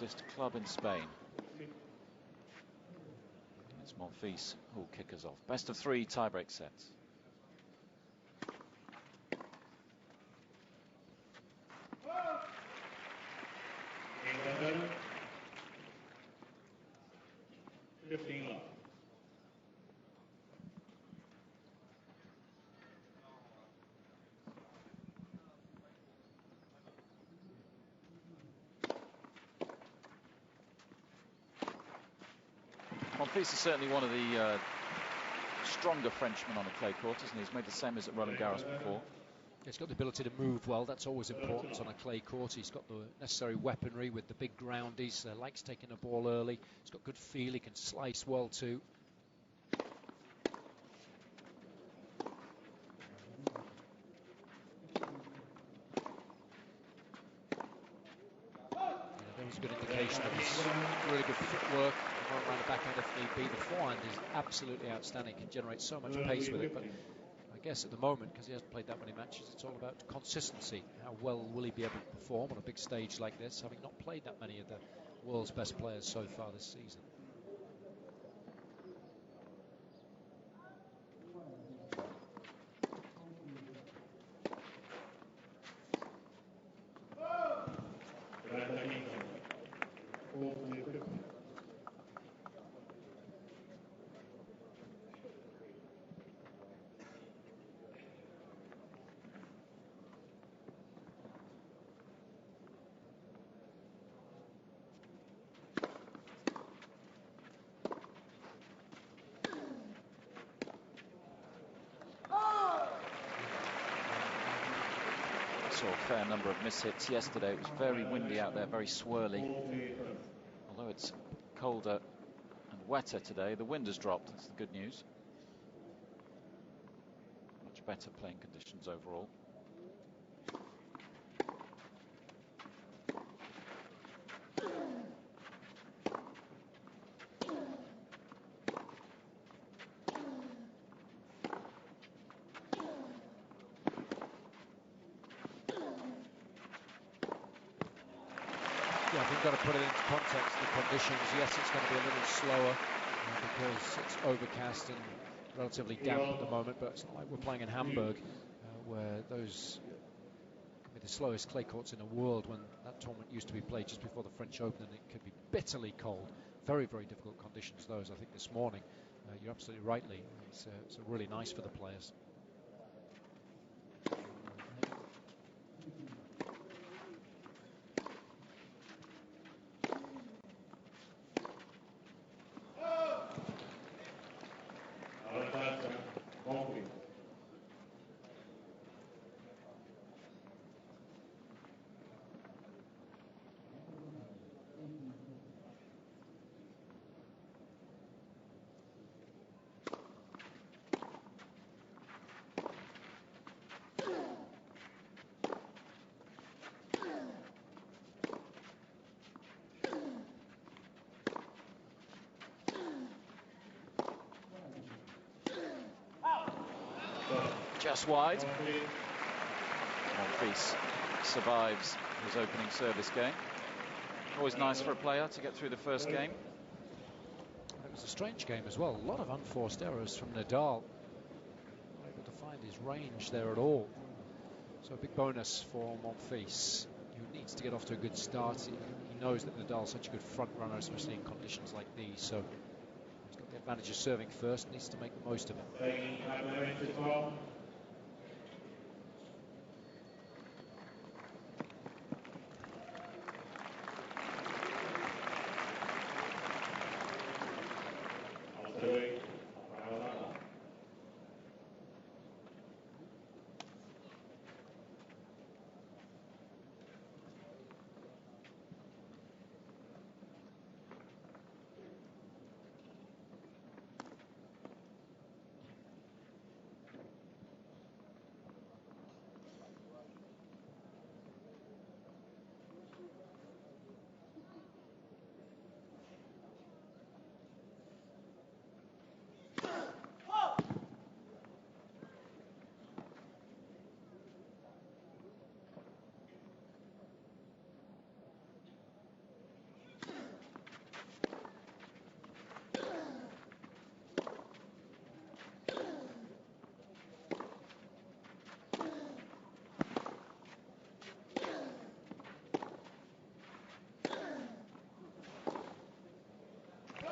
oldest club in Spain. It's Monfils who'll kick us off. Best of 3 tiebreak sets. Monfils is certainly one of the stronger Frenchmen on the clay court, isn't he? He's made the same as at Roland Garros before. He's got the ability to move well. That's always important on a clay court. He's got the necessary weaponry with the big groundies. Likes taking the ball early. He's got good feel. He can slice well too. There was a good indication of his really good footwork around the backhand if need be. The forehand is absolutely outstanding. Can generate so much pace with it, but I guess at the moment, because he hasn't played that many matches, it's all about consistency. How well will he be able to perform on a big stage like this, having not played that many of the world's best players so far this season? A fair number of mishits yesterday. It was very windy out there, very swirly. Although it's colder and wetter today, the wind has dropped. That's the good news. Much better playing conditions overall. Got to put it into context, the conditions. Yes, it's going to be a little slower because it's overcast and relatively damp at the moment, but it's not like we're playing in Hamburg where those could be the slowest clay courts in the world when that tournament used to be played just before the French Open, and it could be bitterly cold. Very, very difficult conditions those, I think, this morning. You're absolutely right, Lee. It's really nice for the players. Just wide. Monfils survives his opening service game. Always nice for a player to get through the first game. It was a strange game as well. A lot of unforced errors from Nadal. Not able to find his range there at all. So a big bonus for Monfils, who needs to get off to a good start. He knows that Nadal's such a good front runner, especially in conditions like these. So he's got the advantage of serving first, needs to make the most of it.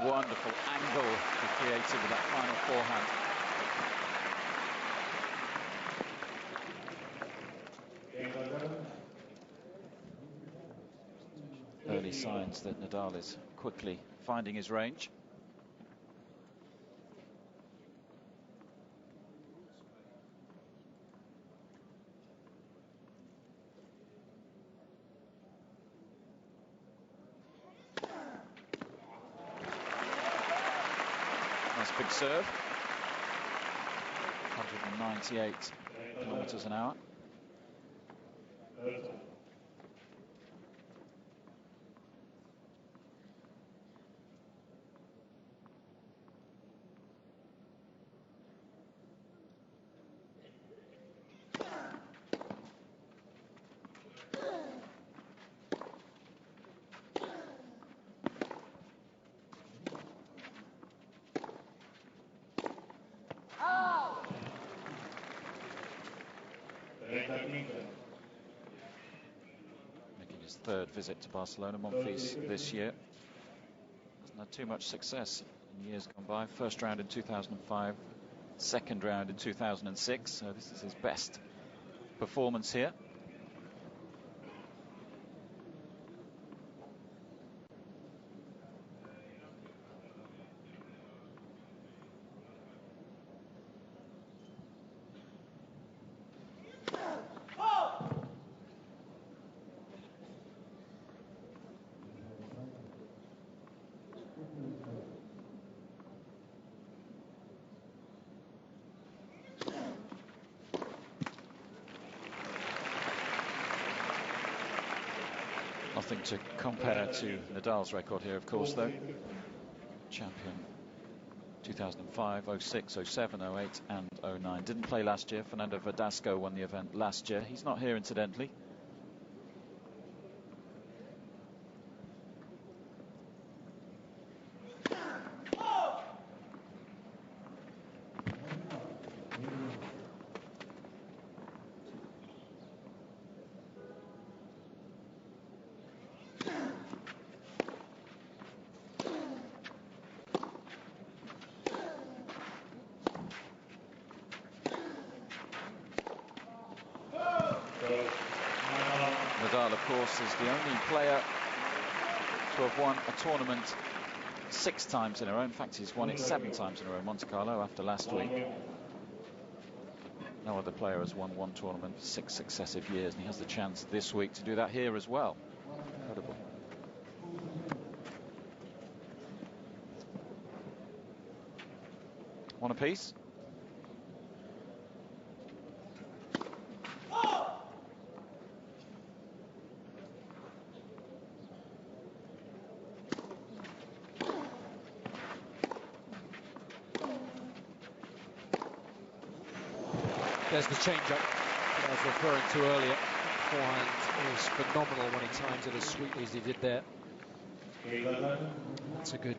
wonderful angle he created with that final forehand. Early signs that Nadal is quickly finding his range. Nice big serve. 198 kilometers an hour. Making his third visit to Barcelona, Monfils, this year. Hasn't had too much success in years gone by. First round in 2005, second round in 2006, so this is his best performance here. Nothing to compare to Nadal's record here, of course, though. Champion 2005, 06, 07, 08 and 09. Didn't play last year. Fernando Verdasco won the event last year. He's not here, incidentally. Nadal, of course, is the only player to have won a tournament 6 times in a row. In fact, he's won it 7 times in a row in Monte Carlo after last week. No other player has won one tournament for 6 successive years, and he has the chance this week to do that here as well. Incredible. One apiece. There's the change-up that I was referring to earlier. Forehand is phenomenal when he times it as sweetly as he did there. That's a good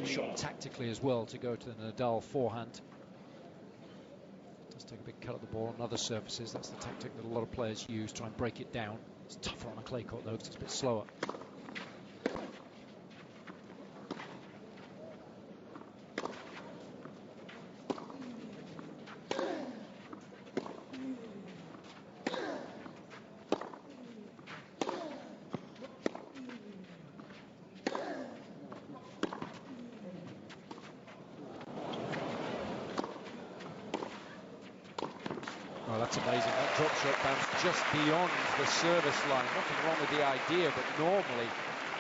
shot tactically as well, to go to the Nadal forehand. Does take a big cut at the ball on other surfaces. That's the tactic that a lot of players use, try and break it down. It's tougher on a clay court though, because it's a bit slower. Oh, that's amazing. That drop shot bounced just beyond the service line. Nothing wrong with the idea, but normally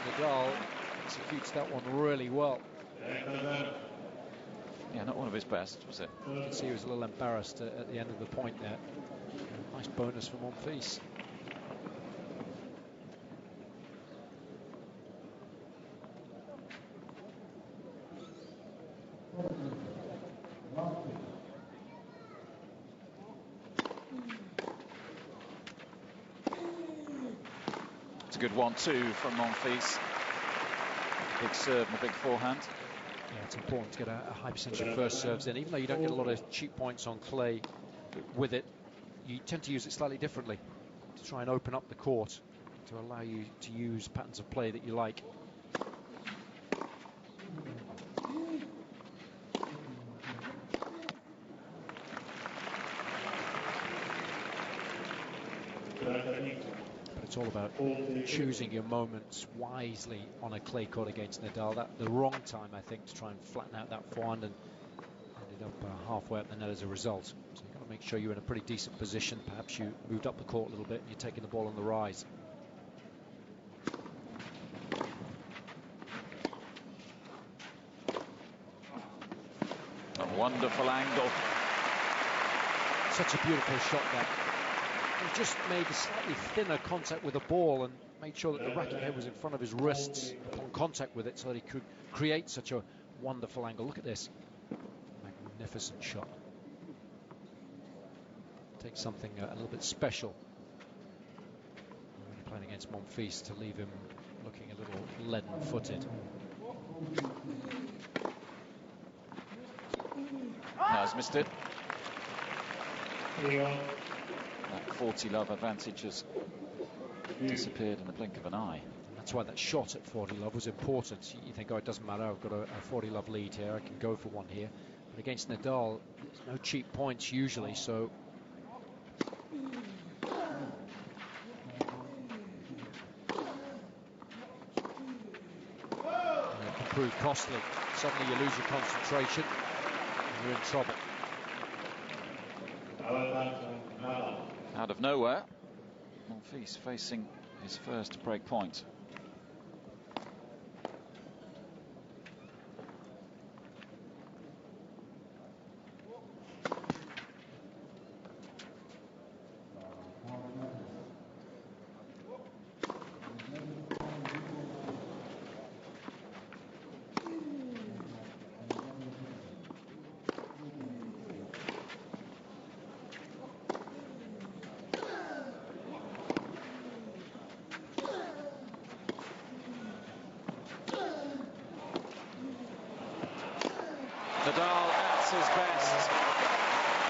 Nadal executes that one really well. Yeah, not one of his best, was it? You can see he was a little embarrassed at the end of the point there. Nice bonus for Monfils. It's a good 1-2 from Monfils. Big serve and a big forehand. Yeah, it's important to get a high percentage of first serves in. Even though you don't get a lot of cheap points on clay with it, you tend to use it slightly differently to try and open up the court, to allow you to use patterns of play that you like. It's all about choosing your moments wisely on a clay court against Nadal. That the wrong time, I think, to try and flatten out that forehand, and ended up halfway up the net as a result. So you've got to make sure you're in a pretty decent position. Perhaps you moved up the court a little bit and you're taking the ball on the rise. A wonderful angle. Such a beautiful shot there. He just made a slightly thinner contact with the ball and made sure that the racket head was in front of his wrists upon contact with it, so that he could create such a wonderful angle. Look at this. Magnificent shot. Takes something a little bit special when you're playing against Monfils to leave him looking a little leaden-footed. Has missed it. That 40 love advantage has disappeared in the blink of an eye. That's why that shot at 40 love was important. You think, oh, it doesn't matter, I've got a 40 love lead here, I can go for one here. But against Nadal, there's no cheap points usually, so it can prove costly. Suddenly you lose your concentration and you're in trouble. Out of nowhere, Monfils facing his first break point. Nadal at his best,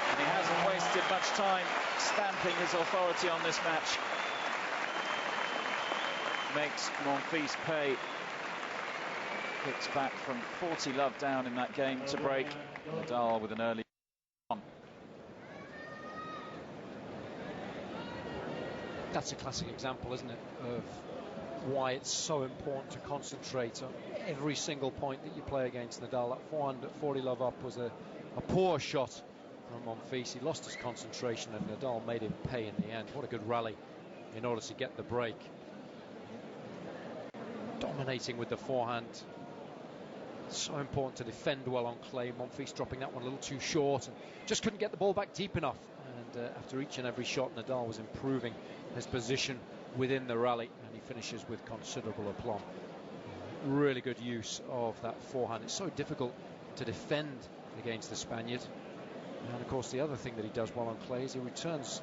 and he hasn't wasted much time stamping his authority on this match. Makes Monfils pay. Picks back from 40 love down in that game to break. Nadal with an early on. That's a classic example, isn't it, of why it's so important to concentrate on every single point that you play against Nadal. That forehand at 40 love up was a poor shot from Monfils. He lost his concentration and Nadal made him pay in the end. What a good rally in order to get the break. Dominating with the forehand. So important to defend well on clay. Monfils dropping that one a little too short and just couldn't get the ball back deep enough. And after each and every shot, Nadal was improving his position within the rally, and he finishes with considerable aplomb. Really good use of that forehand. It's so difficult to defend against the Spaniard. And of course the other thing that he does well on clay is he returns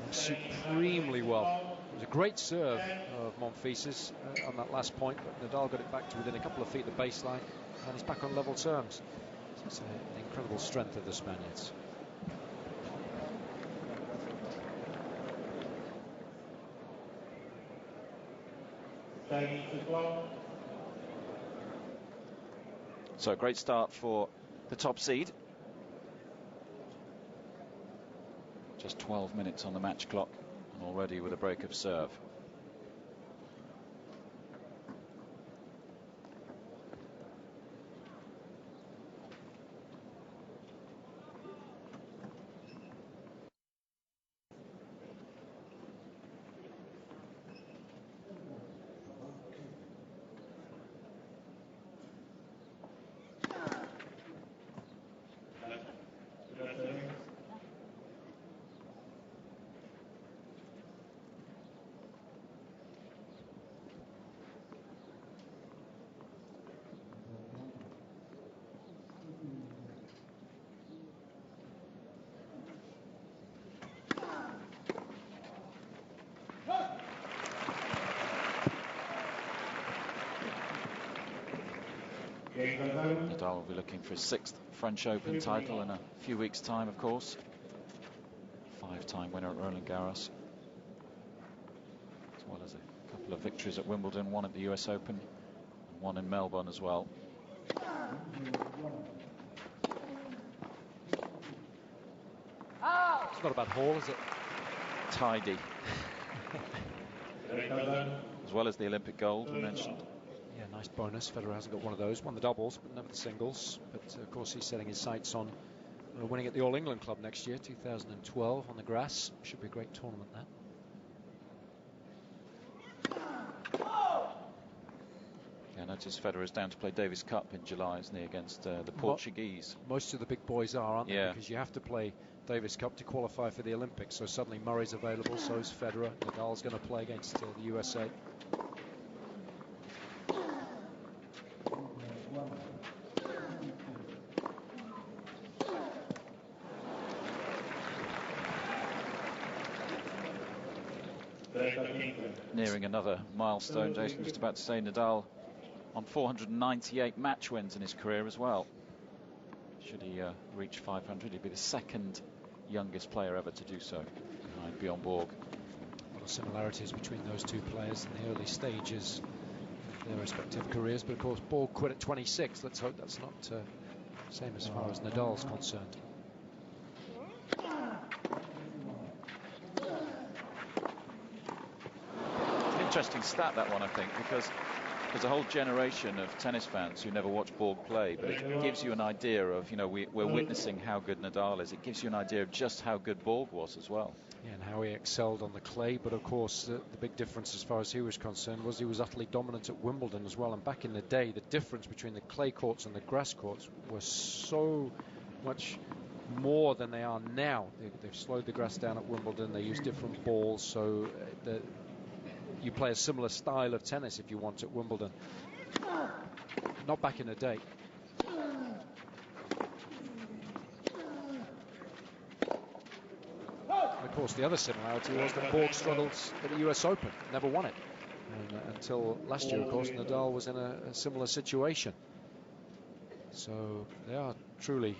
supremely well. It was a great serve of Monfils' on that last point, but Nadal got it back to within a couple of feet of the baseline, and he's back on level terms. So it's an incredible strength of the Spaniards. So a great start for the top seed. Just 12 minutes on the match clock, and already with a break of serve. Nadal will be looking for his 6th French Open title in a few weeks' time, of course. 5-time winner at Roland Garros, as well as a couple of victories at Wimbledon, one at the US Open, and one in Melbourne as well. It's not a bad haul, is it? Tidy. as well as the Olympic gold we mentioned. Yeah, nice bonus. Federer hasn't got one of those. Won the doubles, but never the singles. But of course, he's setting his sights on winning at the All England Club next year, 2012, on the grass. Should be a great tournament, that. Yeah, notice Federer's down to play Davis Cup in July, isn't he, against the Portuguese? Most of the big boys are, aren't they? Yeah. Because you have to play Davis Cup to qualify for the Olympics. So suddenly Murray's available, so is Federer. Nadal's going to play against the USA. Nearing another milestone. Jason just about to say Nadal on 498 match wins in his career as well. Should he reach 500, he'd be the second youngest player ever to do so, behind Bjorn Borg. A lot of similarities between those two players in the early stages of their respective careers, but of course Borg quit at 26. Let's hope that's not the same as far as Nadal's concerned. Interesting stat, that one, I think, because there's a whole generation of tennis fans who never watch Borg play, but it gives you an idea of, we're witnessing how good Nadal is. It gives you an idea of just how good Borg was as well. Yeah, and how he excelled on the clay, but of course the big difference as far as he was concerned was he was utterly dominant at Wimbledon as well. And back in the day, the difference between the clay courts and the grass courts was so much more than they are now. They've slowed the grass down at Wimbledon. They use different balls, so you play a similar style of tennis if you want at Wimbledon. Not back in the day. And of course, the other similarity was that Borg struggled at the US Open, never won it. And, until last year, of course, Nadal was in a similar situation. So they are truly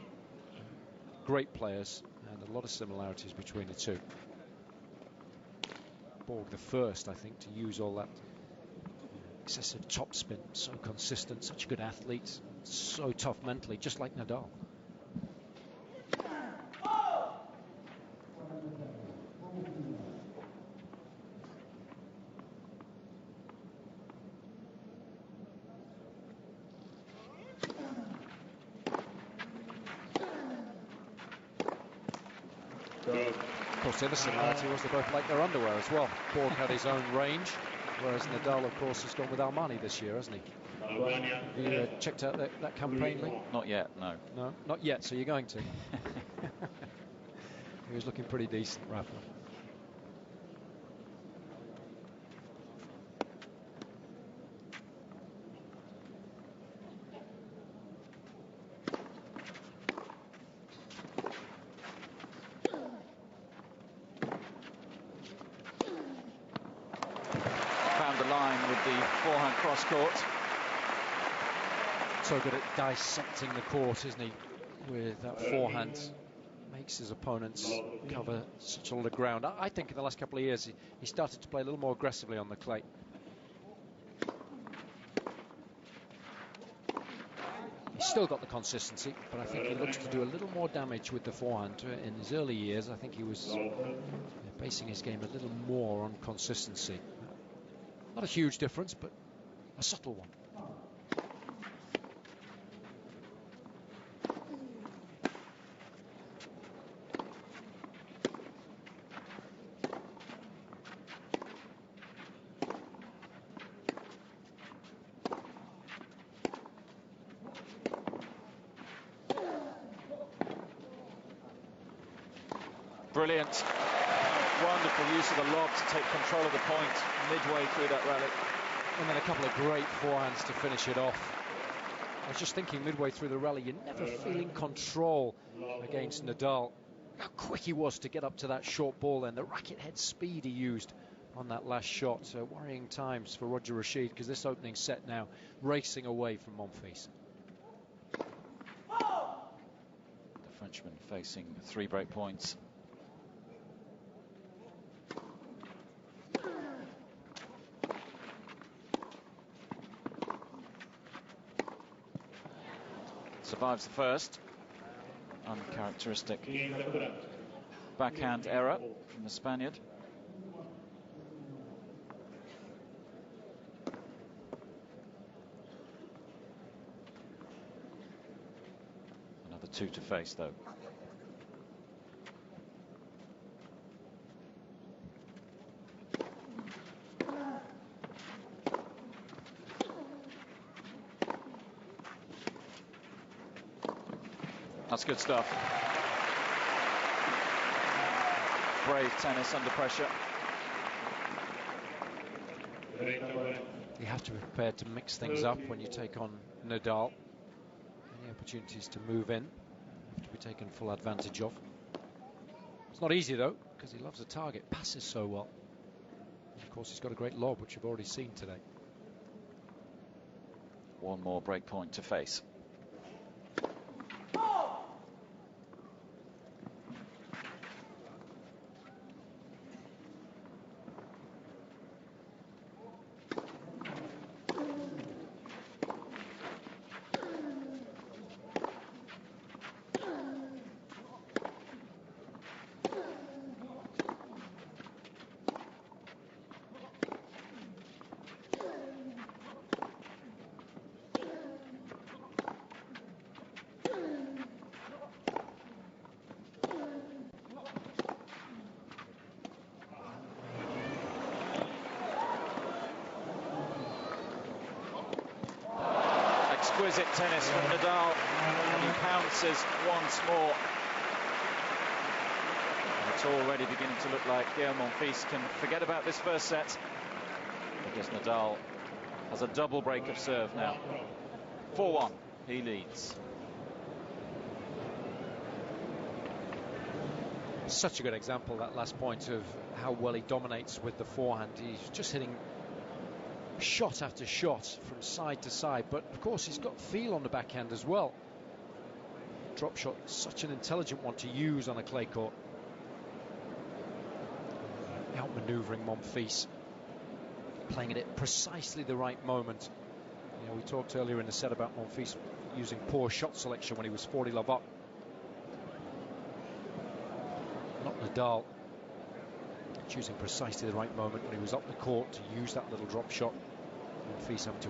great players, and a lot of similarities between the two. Borg the first, I think, to use all that excessive topspin, so consistent, such a good athlete, so tough mentally, just like Nadal. Of course, the other similarity was they both like their underwear as well. Borg had his own range, whereas Nadal, of course, has gone with Armani this year, hasn't he? Have you checked out that campaign, Lee? Not yet, no. No, not yet, so you're going to. He was looking pretty decent, Rafa. Forehand cross court. So good at dissecting the court, isn't he? With that forehand, makes his opponents cover such a lot of ground. I think in the last couple of years he started to play a little more aggressively on the clay. He's still got the consistency, but I think he looks to do a little more damage with the forehand. In his early years, I think he was basing his game a little more on consistency. Not a huge difference, but a subtle one. Brilliant. Wonderful use of the lob to take control of the point midway through that rally. And then a couple of great forehands to finish it off. I was just thinking midway through the rally, you're never feeling control against Nadal. How quick he was to get up to that short ball then. The racket head speed he used on that last shot. So worrying times for Roger Rashid, because this opening set now racing away from Monfils. The Frenchman facing 3 break points. Survives the first. Uncharacteristic backhand error from the Spaniard. two to face, though. That's good stuff. Brave tennis under pressure. You have to be prepared to mix things up when you take on Nadal. Any opportunities to move in have to be taken full advantage of. It's not easy though, because he loves a target, passes so well. And of course, he's got a great lob, which you've already seen today. One more break point to face. Exquisite tennis from Nadal, and he pounces once more. And it's already beginning to look like Gael Monfils can forget about this first set, because Nadal has a double break of serve now. 4-1, he leads. Such a good example, that last point, of how well he dominates with the forehand. He's just hitting shot after shot from side to side, but of course he's got feel on the backhand as well. Drop shot, such an intelligent one to use on a clay court. Outmaneuvering Monfils, playing it at precisely the right moment. You know, we talked earlier in the set about Monfils using poor shot selection when he was 40 love up. Not Nadal, choosing precisely the right moment when he was up the court to use that little drop shot. Monfils having to